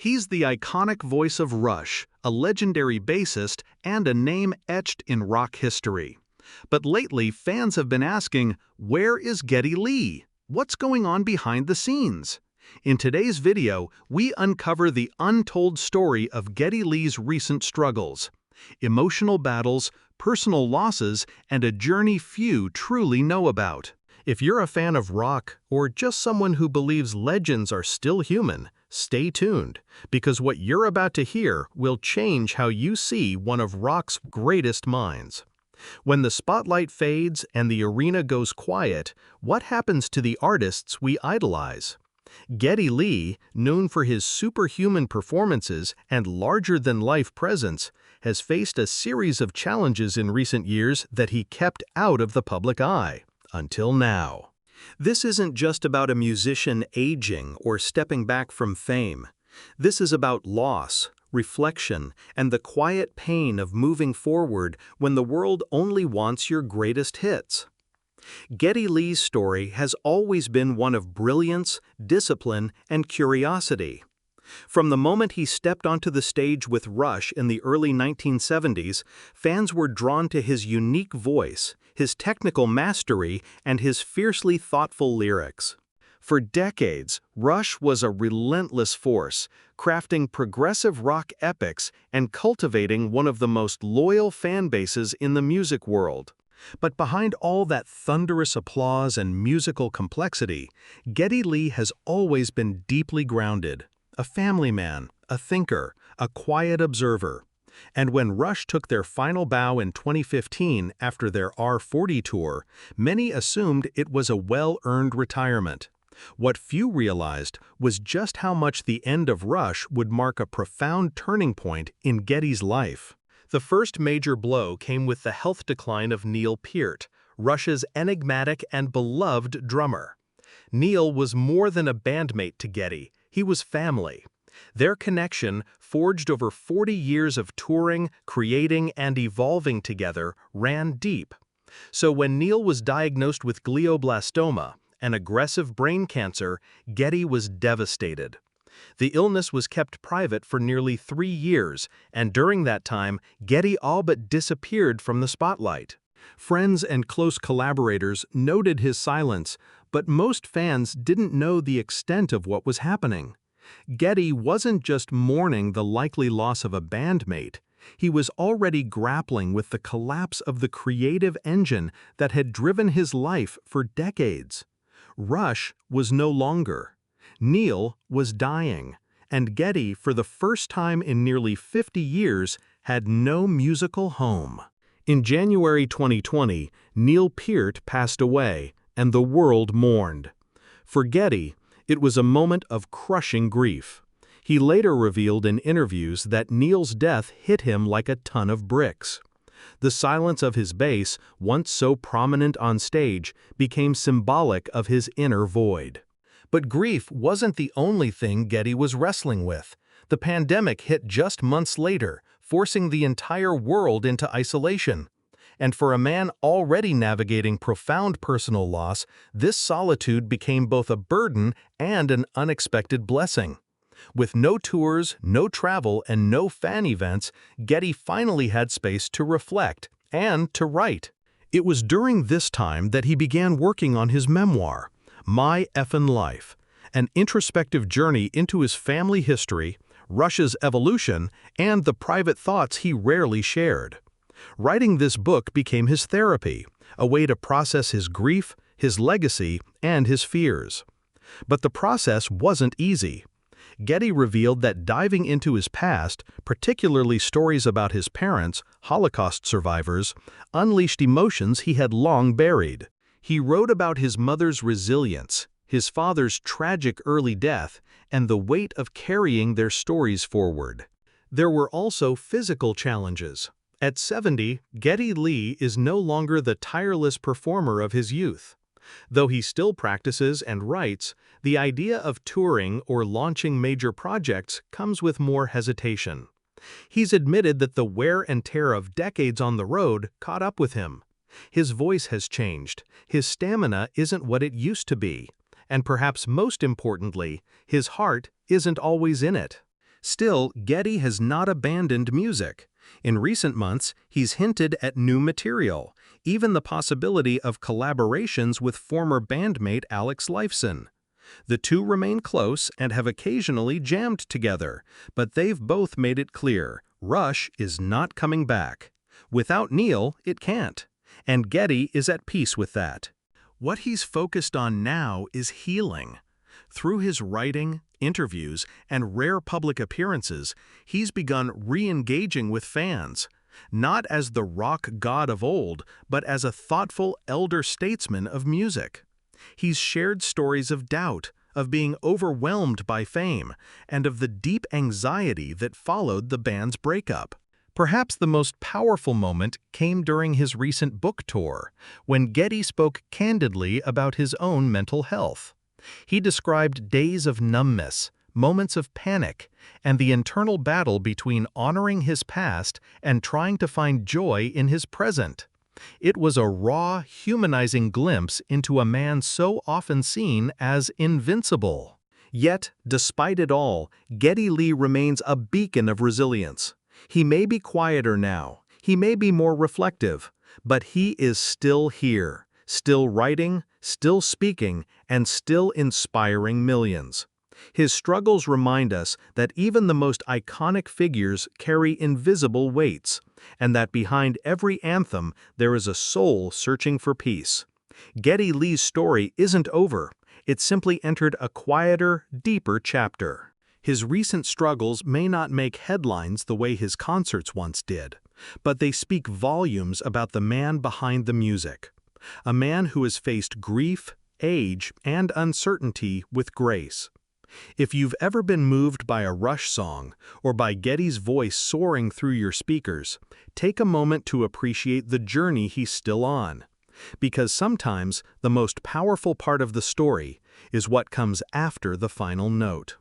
He's the iconic voice of Rush, a legendary bassist and a name etched in rock history. But lately, fans have been asking, where is Geddy Lee? What's going on behind the scenes? In today's video, we uncover the untold story of Geddy Lee's recent struggles, emotional battles, personal losses, and a journey few truly know about. If you're a fan of rock or just someone who believes legends are still human, stay tuned, because what you're about to hear will change how you see one of rock's greatest minds. When the spotlight fades and the arena goes quiet, what happens to the artists we idolize? Geddy Lee, known for his superhuman performances and larger-than-life presence, has faced a series of challenges in recent years that he kept out of the public eye, until now. This isn't just about a musician aging or stepping back from fame. This is about loss, reflection, and the quiet pain of moving forward when the world only wants your greatest hits. Geddy Lee's story has always been one of brilliance, discipline, and curiosity. From the moment he stepped onto the stage with Rush in the early 1970s, fans were drawn to his unique voice, his technical mastery, and his fiercely thoughtful lyrics. For decades, Rush was a relentless force, crafting progressive rock epics and cultivating one of the most loyal fan bases in the music world. But behind all that thunderous applause and musical complexity, Geddy Lee has always been deeply grounded, a family man, a thinker, a quiet observer. And when Rush took their final bow in 2015 after their R40 tour, many assumed it was a well-earned retirement. What few realized was just how much the end of Rush would mark a profound turning point in Geddy's life. The first major blow came with the health decline of Neil Peart, Rush's enigmatic and beloved drummer. Neil was more than a bandmate to Geddy, he was family. Their connection, forged over 40 years of touring, creating, and evolving together, ran deep. So when Neil was diagnosed with glioblastoma, an aggressive brain cancer, Geddy was devastated. The illness was kept private for nearly 3 years, and during that time, Geddy all but disappeared from the spotlight. Friends and close collaborators noted his silence, but most fans didn't know the extent of what was happening. Geddy wasn't just mourning the likely loss of a bandmate. He was already grappling with the collapse of the creative engine that had driven his life for decades. Rush was no longer. Neil was dying, and Geddy, for the first time in nearly 50 years, had no musical home. In January 2020, Neil Peart passed away, and the world mourned. For Geddy, it was a moment of crushing grief. He later revealed in interviews that Neil's death hit him like a ton of bricks. The silence of his bass, once so prominent on stage, became symbolic of his inner void. But grief wasn't the only thing Geddy was wrestling with. The pandemic hit just months later, forcing the entire world into isolation. And for a man already navigating profound personal loss, this solitude became both a burden and an unexpected blessing. With no tours, no travel, and no fan events, Geddy finally had space to reflect and to write. It was during this time that he began working on his memoir, My Effin' Life, an introspective journey into his family history, Rush's evolution, and the private thoughts he rarely shared. Writing this book became his therapy, a way to process his grief, his legacy, and his fears. But the process wasn't easy. Geddy revealed that diving into his past, particularly stories about his parents, Holocaust survivors, unleashed emotions he had long buried. He wrote about his mother's resilience, his father's tragic early death, and the weight of carrying their stories forward. There were also physical challenges. At 70, Geddy Lee is no longer the tireless performer of his youth. Though he still practices and writes, the idea of touring or launching major projects comes with more hesitation. He's admitted that the wear and tear of decades on the road caught up with him. His voice has changed, his stamina isn't what it used to be, and perhaps most importantly, his heart isn't always in it. Still, Geddy has not abandoned music. In recent months, he's hinted at new material, even the possibility of collaborations with former bandmate Alex Lifeson. The two remain close and have occasionally jammed together, but they've both made it clear Rush is not coming back. Without Neil, it can't. And Geddy is at peace with that. What he's focused on now is healing. Through his writing, interviews, and rare public appearances, he's begun re-engaging with fans, not as the rock god of old, but as a thoughtful elder statesman of music. He's shared stories of doubt, of being overwhelmed by fame, and of the deep anxiety that followed the band's breakup. Perhaps the most powerful moment came during his recent book tour, when Geddy spoke candidly about his own mental health. He described days of numbness, moments of panic, and the internal battle between honoring his past and trying to find joy in his present. It was a raw, humanizing glimpse into a man so often seen as invincible. Yet, despite it all, Geddy Lee remains a beacon of resilience. He may be quieter now, he may be more reflective, but he is still here, still writing, still speaking, and still inspiring millions. His struggles remind us that even the most iconic figures carry invisible weights, and that behind every anthem there is a soul searching for peace. Geddy Lee's story isn't over, it simply entered a quieter, deeper chapter. His recent struggles may not make headlines the way his concerts once did, but they speak volumes about the man behind the music. A man who has faced grief, age, and uncertainty with grace. If you've ever been moved by a Rush song, or by Geddy's voice soaring through your speakers, take a moment to appreciate the journey he's still on. Because sometimes the most powerful part of the story is what comes after the final note.